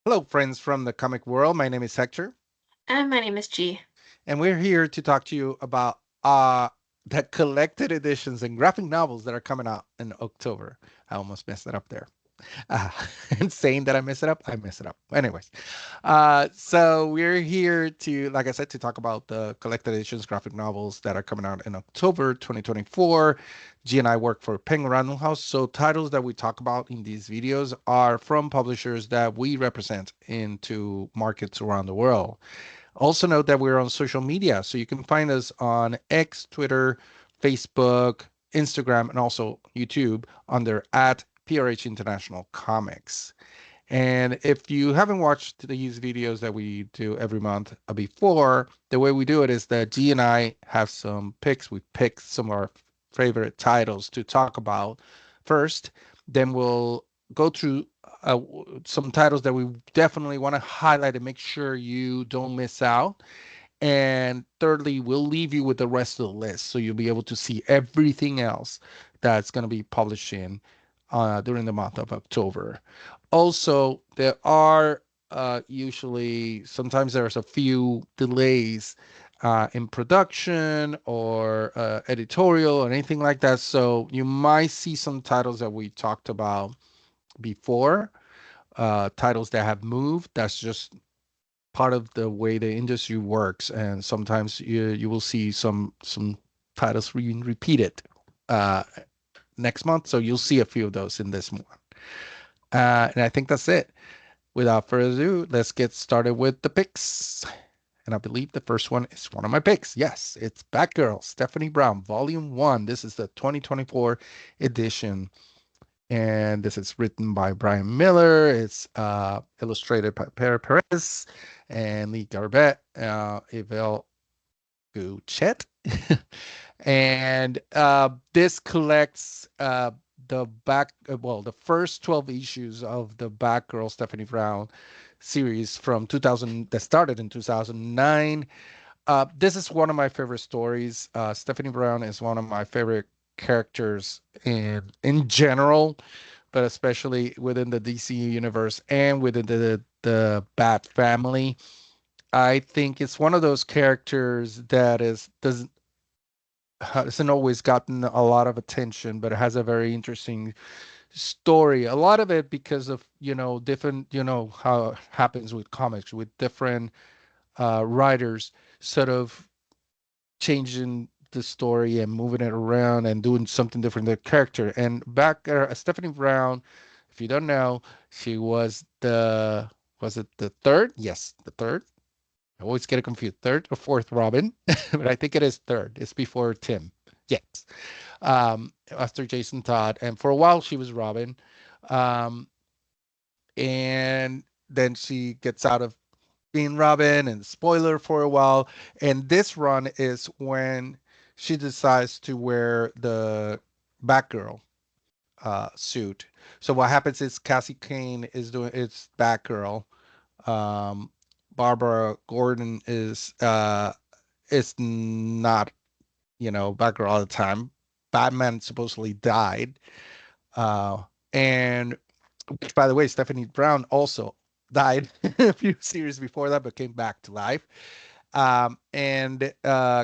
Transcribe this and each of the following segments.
Hello, friends from the comic world. My name is Hector, And my name is G. and we're here to talk to you about the collected editions and graphic novels that are coming out in October. I almost messed it up there. Uh, and saying that I mess it up, I mess it up. Anyways, so we're here to, like I said, to talk about the collected editions graphic novels that are coming out in October 2024. G and I work for Penguin Random House, so titles that we talk about in these videos are from publishers that we represent into markets around the world. Also note that we're on social media, so you can find us on X, Twitter, Facebook, Instagram, and also YouTube under at PRH International Comics. And if you haven't watched these videos that we do every month before, the way we do it is that G and I have some picks. We pick some of our favorite titles to talk about first. Then we'll go through some titles that we definitely want to highlight and make sure you don't miss out. And thirdly, we'll leave you with the rest of the list so you'll be able to see everything else that's going to be publishing during the month of October. Also, there are usually sometimes there's a few delays in production or editorial or anything like that. So you might see some titles that we talked about before, titles that have moved. That's just part of the way the industry works, and sometimes you will see some titles being repeated uh, next month. So you'll see a few of those in this one. And I think that's it. Without further ado, let's get started with the picks. And I believe the first one is one of my picks. Yes, it's Batgirl, Stephanie Brown, Volume 1. This is the 2024 edition. And this is written by Brian Miller. It's illustrated by Pere Perez and Lee Garbett, Evel Guchet. And this collects the first 12 issues of the Batgirl Stephanie Brown series from 2000 that started in 2009. This is one of my favorite stories. Stephanie Brown is one of my favorite characters in general, but especially within the DC universe and within the Bat family. I think it's one of those characters that is doesn't hasn't always gotten a lot of attention, but it has a very interesting story. A lot of it because of, different, how it happens with comics, with different writers sort of changing the story and moving it around and doing something different to the character. And back Stephanie Brown, if you don't know, she was it the third? Yes, the third. I always get it confused. Third or fourth Robin, but I think it is third. It's before Tim. Yes. After Jason Todd. And for a while she was Robin. Um, and then she gets out of being Robin and spoiler for a while. And this run is when she decides to wear the Batgirl suit. So what happens is Cassie Kane is doing it's Batgirl. Um, Barbara Gordon is not, Batgirl all the time. Batman supposedly died. Uh, and which, by the way, Stephanie Brown also died a few series before that, but came back to life. And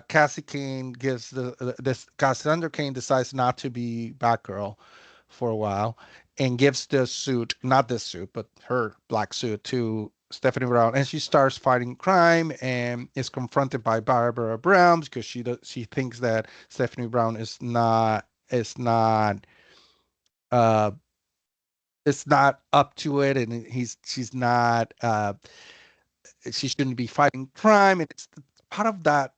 Cassie Kane gives this Cassandra Kane decides not to be Batgirl for a while and gives the suit, not this suit, but her black suit to Stephanie Brown, and she starts fighting crime and is confronted by Barbara Brown because she thinks that Stephanie Brown uh is not up to it, and she shouldn't be fighting crime, and it's part of that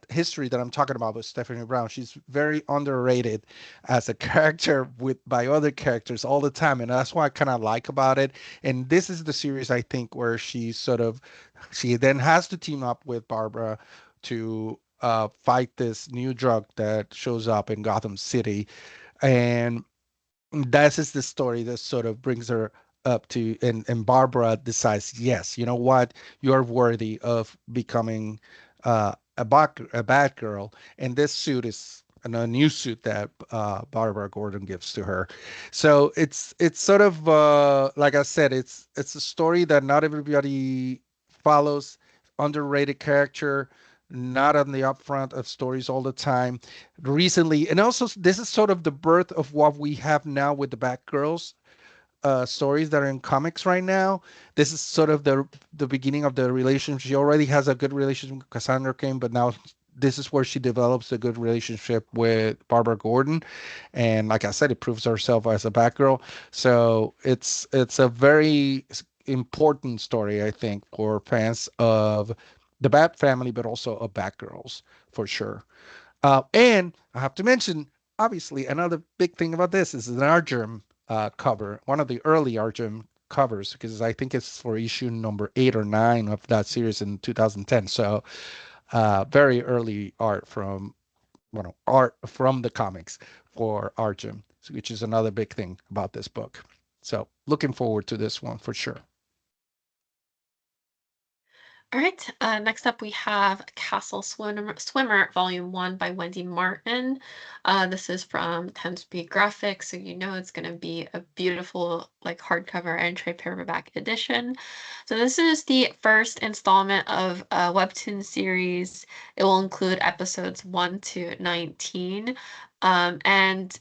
history that I'm talking about with Stephanie Brown. She's very underrated as a character with by other characters all the time, and that's what I kind of like about it. And this is the series I think where she then has to team up with Barbara to fight this new drug that shows up in Gotham City, and this is the story that sort of brings her up to, and Barbara decides, yes, you know what, you're worthy of becoming a bad girl, and this suit is and a new suit that Barbara Gordon gives to her. So it's sort of like I said, it's a story that not everybody follows. Underrated character, not on the upfront of stories all the time. Recently, and also this is sort of the birth of what we have now with the Batgirls stories that are in comics right now. This is sort of the beginning of the relationship. She already has a good relationship with Cassandra Cain, but now this is where she develops a good relationship with Barbara Gordon, and like I said, it proves herself as a Batgirl. So it's a very important story, I think, for fans of the Bat family, but also of Batgirls for sure. And I have to mention, obviously, another big thing about this is an Argem cover, one of the early Argem covers, because I think it's for issue number 8 or 9 of that series in 2010. So very early art from, well, art from the comics for Argem, which is another big thing about this book. So looking forward to this one for sure. All right, next up we have Swimmer Volume 1 by Wendy Martin. This is from 10 Speed Graphics, so you know it's going to be a beautiful like hardcover and trade paperback edition. So this is the first installment of a webtoon series. It will include episodes 1 to 19. And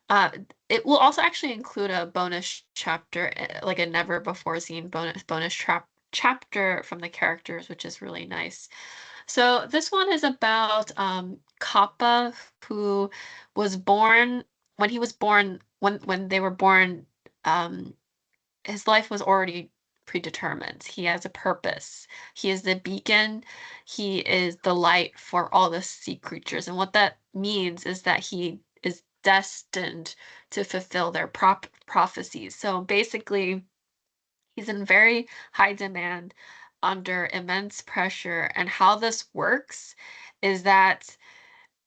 uh, it will also actually include a bonus chapter, like a never before seen bonus chapter from the characters, which is really nice. So this one is about Kappa, who was born when he was born when they were born. Um, his life was already predetermined. He has a purpose. He is the beacon. He is the light for all the sea creatures. And what that means is that he is destined to fulfill their prophecies. So basically, he's in very high demand under immense pressure. And how this works is that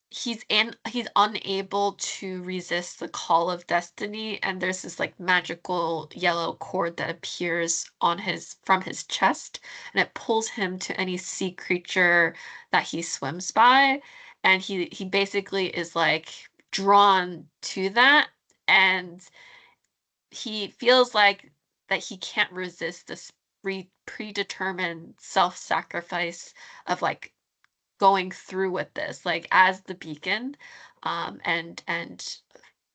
he's unable to resist the call of destiny, and there's this like magical yellow cord that appears on his from his chest, and it pulls him to any sea creature that he swims by, and he basically is like drawn to that, and he feels like that he can't resist this predetermined self-sacrifice of like going through with this, like as the beacon, and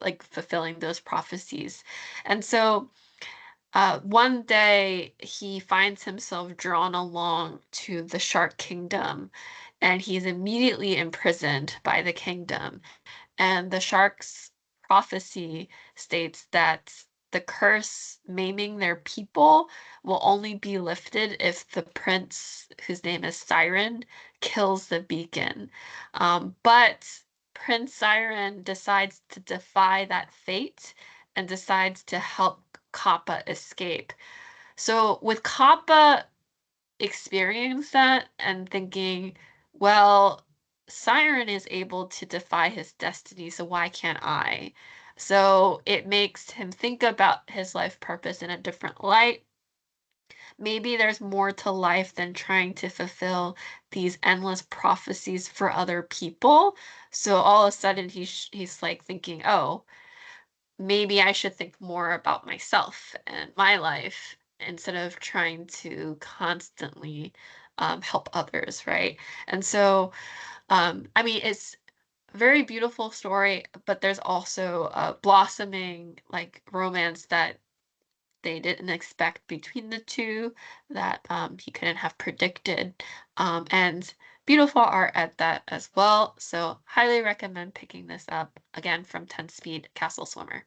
like fulfilling those prophecies. And so one day he finds himself drawn along to the Shark Kingdom, and he's immediately imprisoned by the kingdom. And the shark's prophecy states that the curse maiming their people will only be lifted if the prince, whose name is Siren, kills the beacon. But Prince Siren decides to defy that fate and decides to help Kappa escape. So with Kappa experience that and thinking, well, Siren is able to defy his destiny, so why can't I? So it makes him think about his life purpose in a different light. Maybe there's more to life than trying to fulfill these endless prophecies for other people. So all of a sudden he's like thinking, oh, maybe I should think more about myself and my life instead of trying to constantly help others, right? And so, I mean, it's a very beautiful story, but there's also a blossoming like romance that they didn't expect between the two that he couldn't have predicted, and beautiful art at that as well. So, highly recommend picking this up again from 10 Speed Castle Swimmer.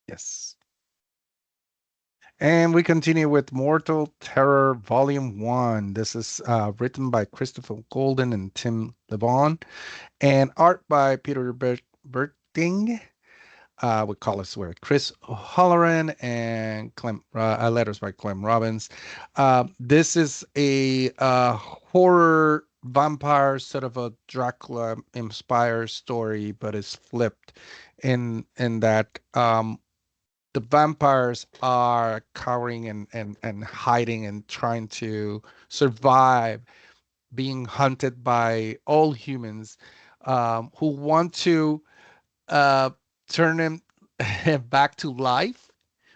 Yes. And we continue with Mortal Terror Volume 1. This is written by Christopher Golden and Tim LeBon, and art by Peter Berting. We call us where Chris O'Halloran and letters by Clem Robbins. This is a horror vampire, sort of a Dracula inspired story, but it's flipped in that the vampires are cowering and hiding and trying to survive being hunted by all humans who want to uh, turn him back to life,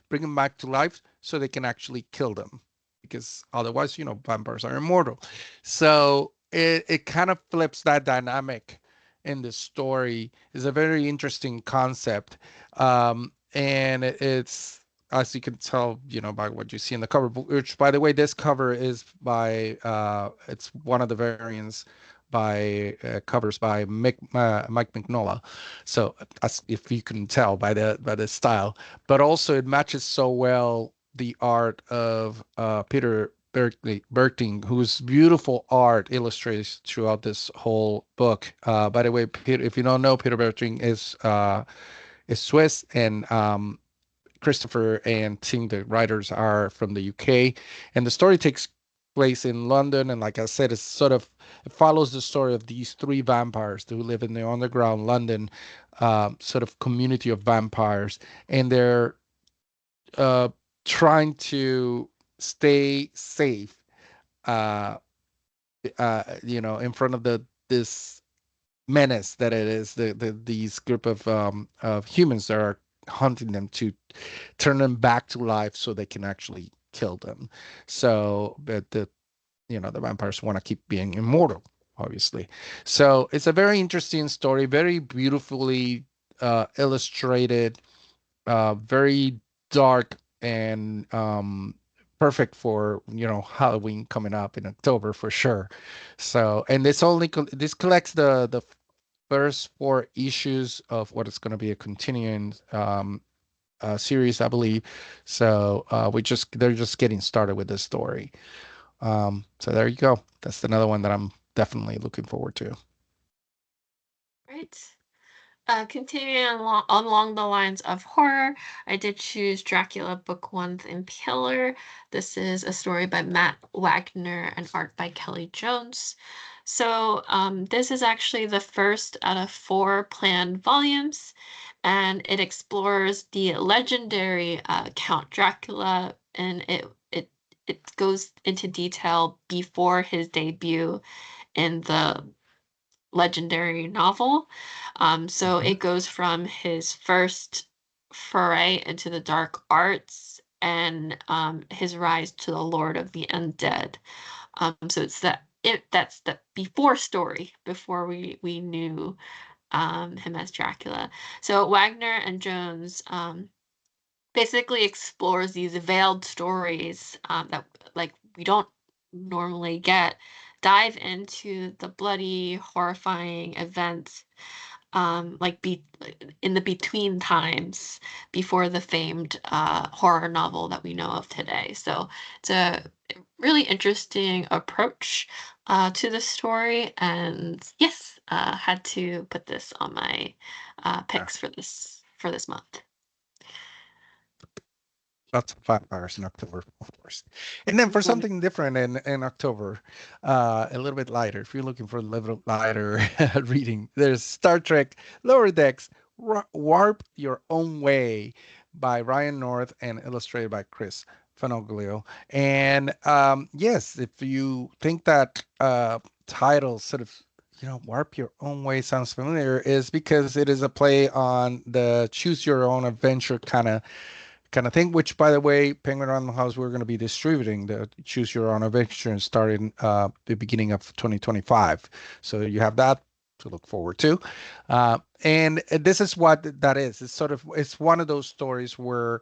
bring him back to life so they can actually kill them. Because otherwise, vampires are immortal. So it kind of flips that dynamic in the story. It's a very interesting concept. And it's, as you can tell, by what you see in the cover, which, by the way, this cover is by, it's one of the variants by covers by Mike Mignola. So, as if you can tell by the style, but also it matches so well the art of Peter Berting, whose beautiful art illustrates throughout this whole book. By the way, Peter, if you don't know, Peter Berting is Swiss, and Christopher and Tim, the writers, are from the UK, and the story takes place in London. And like I said, it follows the story of these three vampires who live in the underground London sort of community of vampires, and they're uh, trying to stay safe, uh, in front of this menace that it is these group of humans that are hunting them to turn them back to life so they can actually kill them. So, but the vampires want to keep being immortal, obviously. So it's a very interesting story, very beautifully illustrated, very dark, and perfect for Halloween coming up in October for sure. So, and this collects the first four issues of what is going to be a continuing series, I believe. So they're just getting started with this story. So there you go. That's another one that I'm definitely looking forward to. Right. Continuing along the lines of horror, I did choose Dracula Book One, The Impaler. This is a story by Matt Wagner and art by Kelly Jones. So, this is actually the first out of four planned volumes, and it explores the legendary Count Dracula, and it goes into detail before his debut in the legendary novel. So Mhm. it goes from his first foray into the dark arts and his rise to the Lord of the Undead. So that's the before story before we knew him as Dracula. So Wagner and Jones basically explores these veiled stories that like we don't normally get, dive into the bloody horrifying events in the between times before the famed horror novel that we know of today. So it's a really interesting approach to the story, and yes, had to put this on my Yeah. picks for this month. Lots of vampires in October, of course. And then for something different in October, a little bit lighter, if you're looking for a little lighter reading, there's Star Trek Lower Decks Warp Your Own Way by Ryan North and illustrated by Chris Fanoglio. And yes, if you think that title sort of warp your own way sounds familiar, is because it is a play on the choose your own adventure kind of thing. Which, by the way, Penguin Random House, we're going to be distributing the Choose Your Own Adventure starting the beginning of 2025. So you have that to look forward to. And this is what that is. It's one of those stories where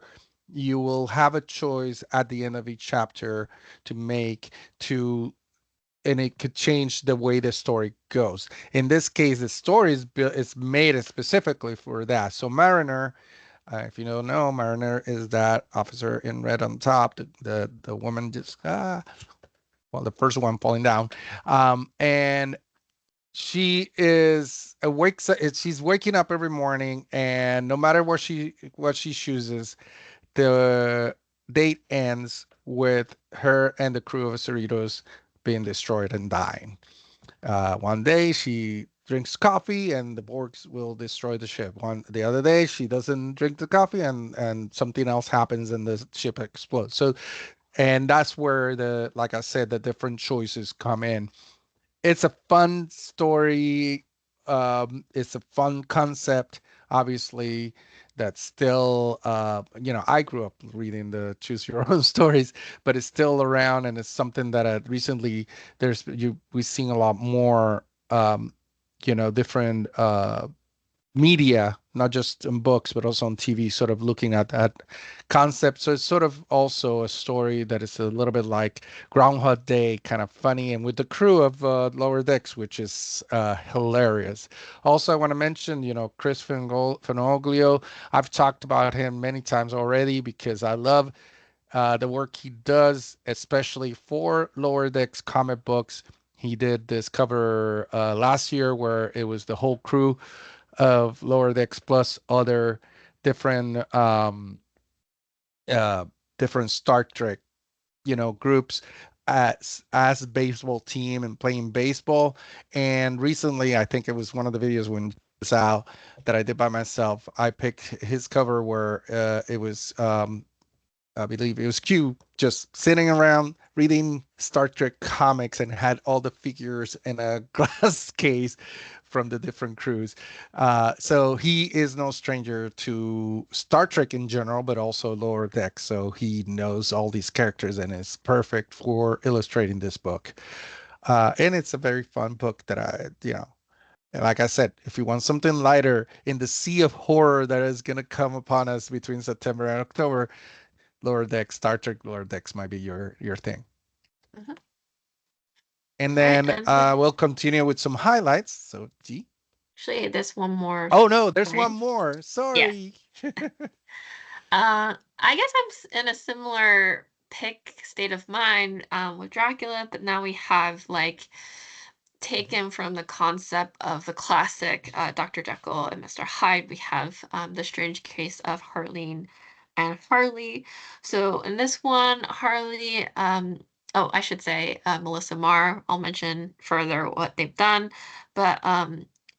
you will have a choice at the end of each chapter to make to and it could change the way the story goes. In this case, the story is made specifically for that. So Mariner, if you don't know, Mariner is that officer in red on top. The woman just well, the first one falling down, and she is awake. She's waking up every morning, and no matter what she chooses, the date ends with her and the crew of Cerritos being destroyed and dying. One day she drinks coffee and the Borgs will destroy the ship. The other day she doesn't drink the coffee and something else happens and the ship explodes. So and that's where like I said, the different choices come in. It's a fun story, It's a fun concept, obviously. That's still, I grew up reading the choose your own stories, but it's still around, and it's something that recently we've seen a lot more, different media, not just in books, but also on TV, sort of looking at that concept. So it's sort of also a story that is a little bit like Groundhog Day, kind of funny, and with the crew of Lower Decks, which is hilarious. Also, I want to mention, Chris Finoglio. I've talked about him many times already because I love the work he does, especially for Lower Decks comic books. He did this cover last year where it was the whole crew of Lower Decks plus other different uh, different Star Trek, groups as a baseball team and playing baseball. And recently, I think it was one of the videos when it's out that I did by myself. I picked his cover where it was I believe it was Q just sitting around reading Star Trek comics and had all the figures in a glass case from the different crews. So he is no stranger to Star Trek in general, but also Lower Decks. So he knows all these characters and is perfect for illustrating this book. And it's a very fun book that like I said, if you want something lighter in the sea of horror that is going to come upon us between September and October, Lower Decks, Star Trek Lower Decks might be your thing. Mhm. And All right, then and we we'll continue with some highlights. So, G. actually there's one more Oh no, there's one slide. more. Yes. Sorry. I guess in a similar pick state of mind with Dracula, but now we have like taken from the concept of the classic Dr. Jekyll and Mr. Hyde, we have the strange case of Harleen and Harley. So in this one, Harley, oh, I should say Melissa Marr. I'll mention further what they've done, but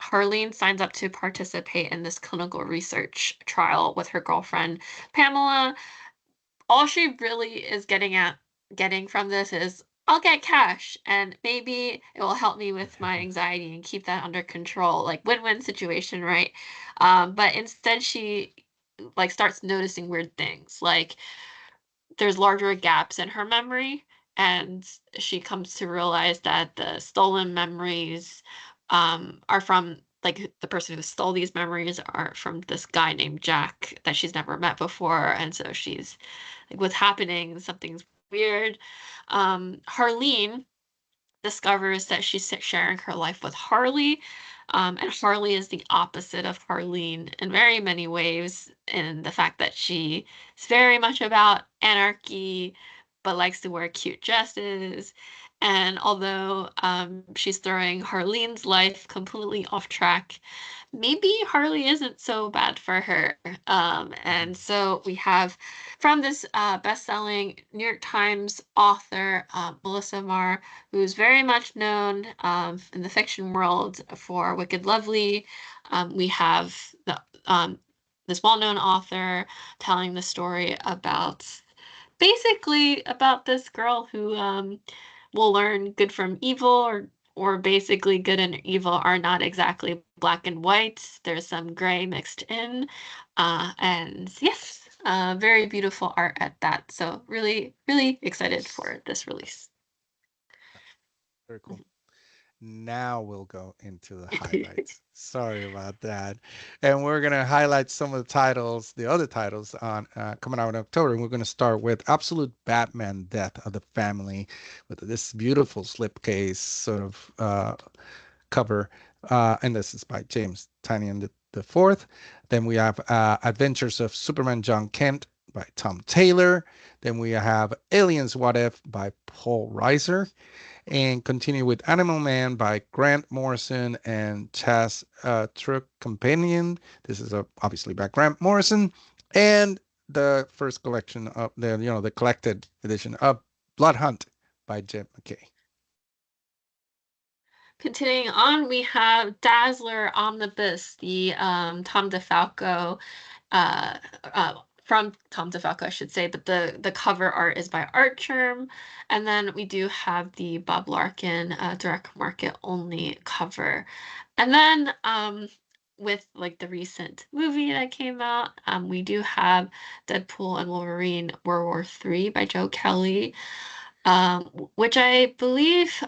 Harleen signs up to participate in this clinical research trial with her girlfriend Pamela. All she really is getting from this is I'll get cash and maybe it will help me with my anxiety and keep that under control. Like win-win situation, right? But instead she like starts noticing weird things. Like there's larger gaps in her memory, and she comes to realize that the stolen memories are from like the person who stole these memories are from this guy named Jack that she's never met before, and so she's like, "What's happening? Something's weird." Harleen discovers that she's sharing her life with Harley. And Harley is the opposite of Harleen in very many ways, in the fact that she is very much about anarchy, but likes to wear cute dresses. And although she's throwing Harleen's life completely off track, maybe Harley isn't so bad for her. And so we have from this best-selling New York Times author, Melissa Marr, who's very much known in the fiction world for Wicked Lovely. We have this well-known author telling the story about basically about this girl who will learn good from evil, or basically good and evil are not exactly black and white. There's some gray mixed in. And yes, very beautiful art at that. So really, really excited for this release. Very cool. Now we'll go into the highlights. Sorry about that. And we're going to highlight some of the titles, the other titles on coming out in October. And we're going to start with Absolute Batman Death of the Family with this beautiful slipcase sort of cover. And this is by James Tynion the fourth. Then we have Adventures of Superman John Kent by Tom Taylor. Then we have Aliens What If by Paul Reiser, and continue with Animal Man by Grant Morrison and Chas Truck Companion. This is obviously by Grant Morrison, and the first collection of the collected edition of Blood Hunt by Jim McKay. Continuing on, we have Dazzler Omnibus, the Tom DeFalco uh, uh, from Tom DeFalco, I should say, but the cover art is by Artgerm, and then we do have the Bob Larkin direct market only cover, and then with like the recent movie that came out, we do have Deadpool and Wolverine World War III by Joe Kelly, which I believe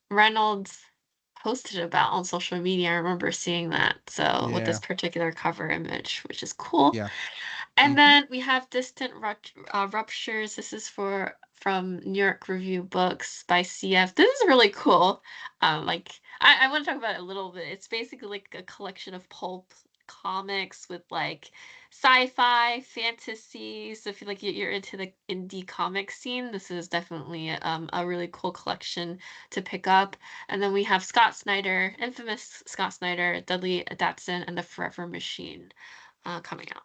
Reynolds posted about on social media. I remember seeing that. So with this Yeah. particular cover image, which is cool. Yeah. And Hmm. then we have Ruptures. This is for from New York Review Books by CF. This is really cool. I want to talk about it a little bit. It's basically like a collection of pulp comics with like sci-fi, fantasy. So if you like you're into the indie comic scene, this is definitely a really cool collection to pick up. And then we have Scott Snyder, infamous Scott Snyder, Dudley Datsun, and the Forever Machine coming out.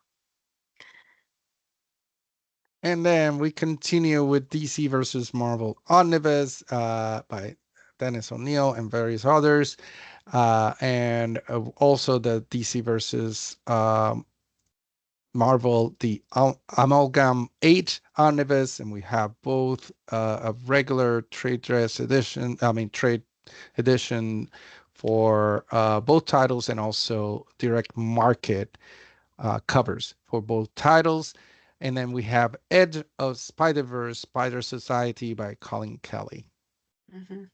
And then we continue with DC versus Marvel Omnibus by Dennis O'Neil and various others. And also the DC versus Marvel, the Amalgam 8 Omnibus. And we have both a regular trade dress edition, I mean, trade edition for both titles and also direct market covers for both titles. And then we have Edge of Spider-Verse, Spider Society by Colin Kelly. Mhm.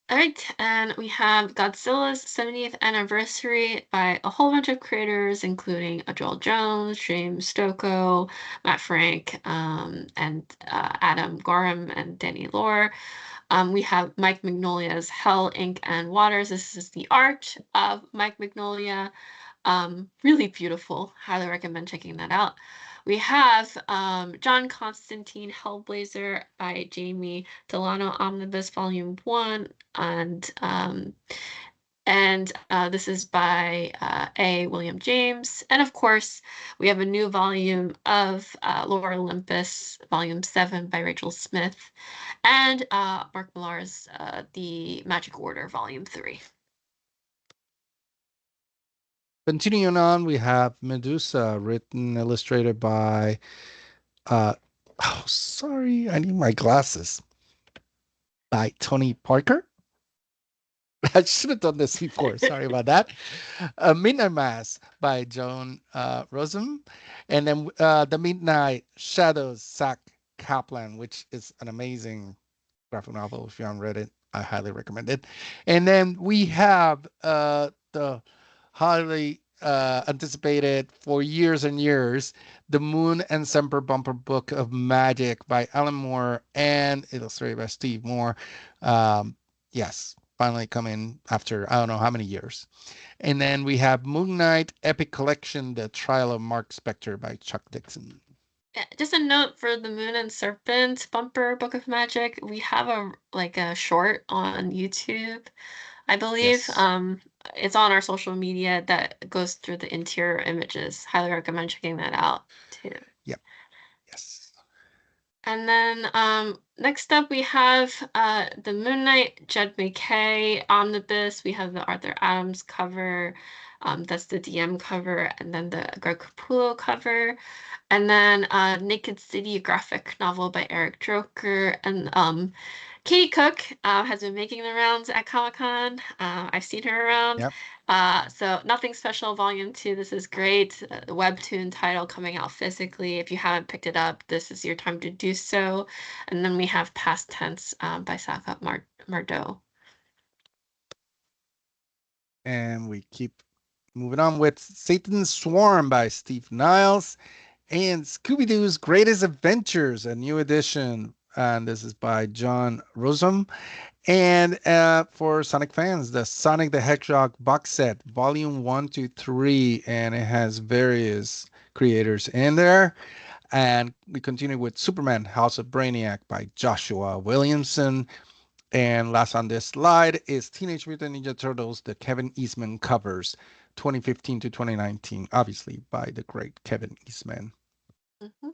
All right, and we have Godzilla's 70th anniversary by a whole bunch of creators, including Joel Jones, James Stocco, Matt Frank, and Adam Gorham and Danny Lore. We have Mike Magnolia's Hell, Ink, and Waters. This is the art of Mike Magnolia. Really beautiful. Highly recommend checking that out. We have John Constantine Hellblazer by Jamie Delano Omnibus Volume 1 and this is by A. William James. And of course, we have a new volume of Lore Olympus, Volume 7 by Rachel Smith, and Mark Millar's The Magic Order, Volume 3. Continuing on, we have Medusa, written, illustrated by, uh, oh, sorry, I need my glasses, by Tony Parker. I should have done this before. Sorry about that. Midnight Mass by Joan Rosum. And then The Midnight Shadows, Zach Kaplan, which is an amazing graphic novel. If you haven't read it, I highly recommend it. And then we have the highly anticipated for years and years, The Moon and Semper Bumper Book of Magic by Alan Moore and illustrated by Steve Moore. Yes, finally coming after I don't know how many years. And then we have Moon Knight Epic Collection, The Trial of Mark Spector by Chuck Dixon. Just a note for the Moon and Serpent bumper Book of Magic. We have a short on YouTube, I believe. Yes. It's on our social media that goes through the interior images. Highly recommend checking that out too. Yep. Yes. And then next up we have the Moon Knight Jed McKay Omnibus. We have the Arthur Adams cover. That's the DM cover, and then the Greg Capullo cover. And then Naked City, a graphic novel by Eric Droker. And Katie Cook has been making the rounds at Comic-Con. I've seen her around. Yep. So Nothing Special Volume 2. This is great. The webtoon title coming out physically. If you haven't picked it up, this is your time to do so. And then we have Past Tense by Saka Mardeau. And we keep moving on with Satan's Swarm by Steve Niles and Scooby Doo's Greatest Adventures, a new edition. And this is by John Rosum. And for Sonic fans, the Sonic the Hedgehog box set, volume 1 to 3, and it has various creators in there. And we continue with Superman House of Brainiac by Joshua Williamson. And last on this slide is Teenage Mutant Ninja Turtles, the Kevin Eastman covers, 2015 to 2019, obviously by the great Kevin Eastman. Mhm.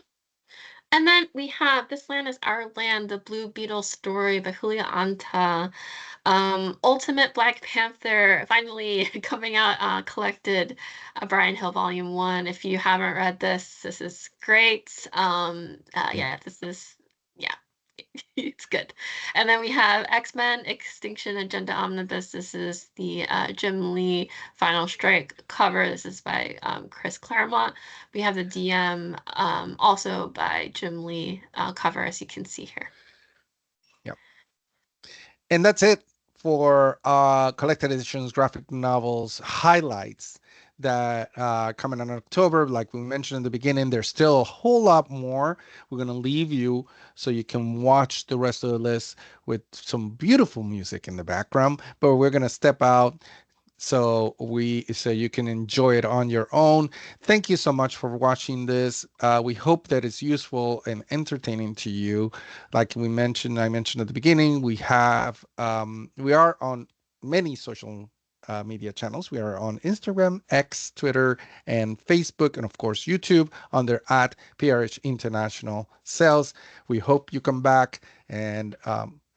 And then we have This Land is Our Land, The Blue Beetle Story by Julia Anta. Ultimate Black Panther finally coming out, collected, Brian Hill Volume 1. If you haven't read this, this is great. Yeah. Yeah, this is, yeah, it's good. And then we have X-Men Extinction Agenda Omnibus. This is the Jim Lee Final Strike cover. This is by Chris Claremont. We have the DM, also by Jim Lee, cover, as you can see here. Yeah. And that's it for collected editions, graphic novels, highlights that coming in October. Like we mentioned in the beginning, there's still a whole lot more. We're going to leave you so you can watch the rest of the list with some beautiful music in the background. But we're going to step out so you can enjoy it on your own. Thank you so much for watching this. We hope that it's useful and entertaining to you. Like I mentioned at the beginning, we are on many social media channels. We are on Instagram, X, Twitter, and Facebook, and of course YouTube under at PRH International Sales. We hope you come back and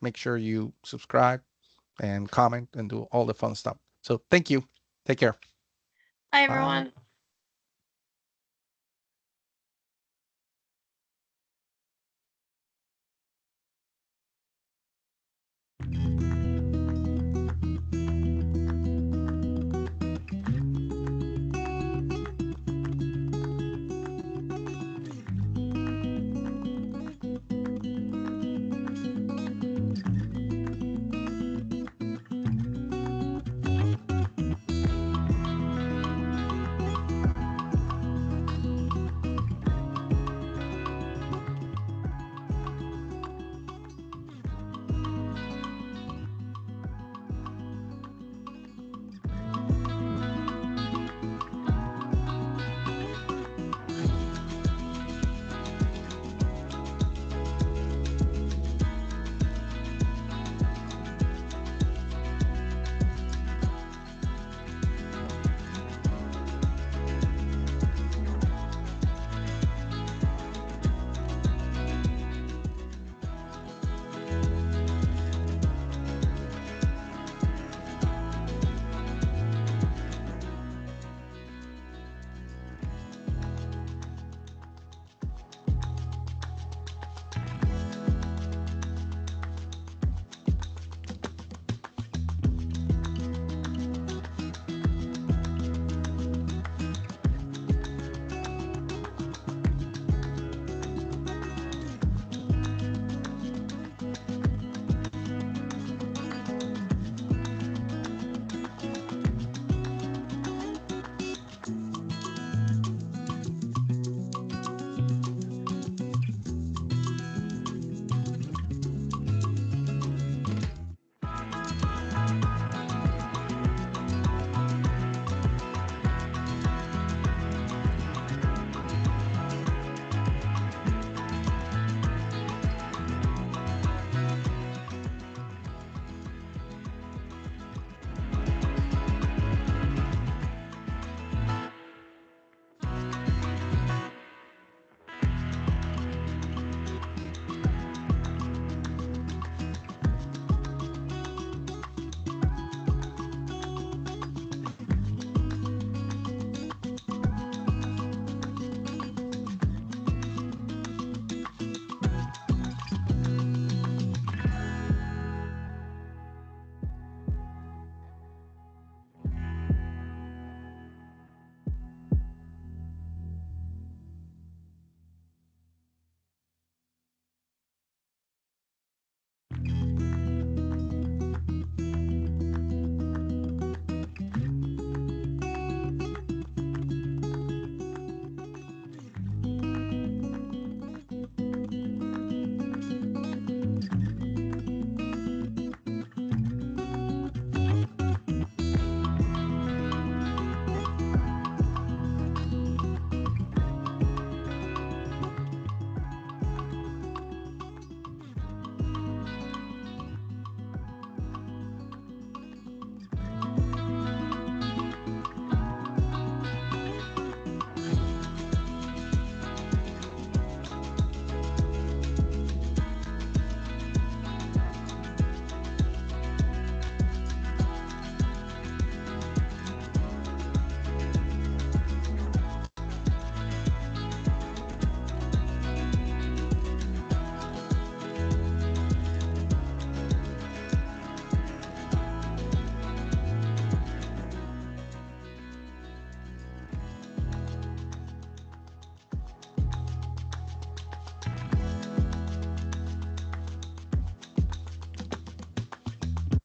make sure you subscribe and comment and do all the fun stuff. So thank you. Take care. Bye, Bye. everyone.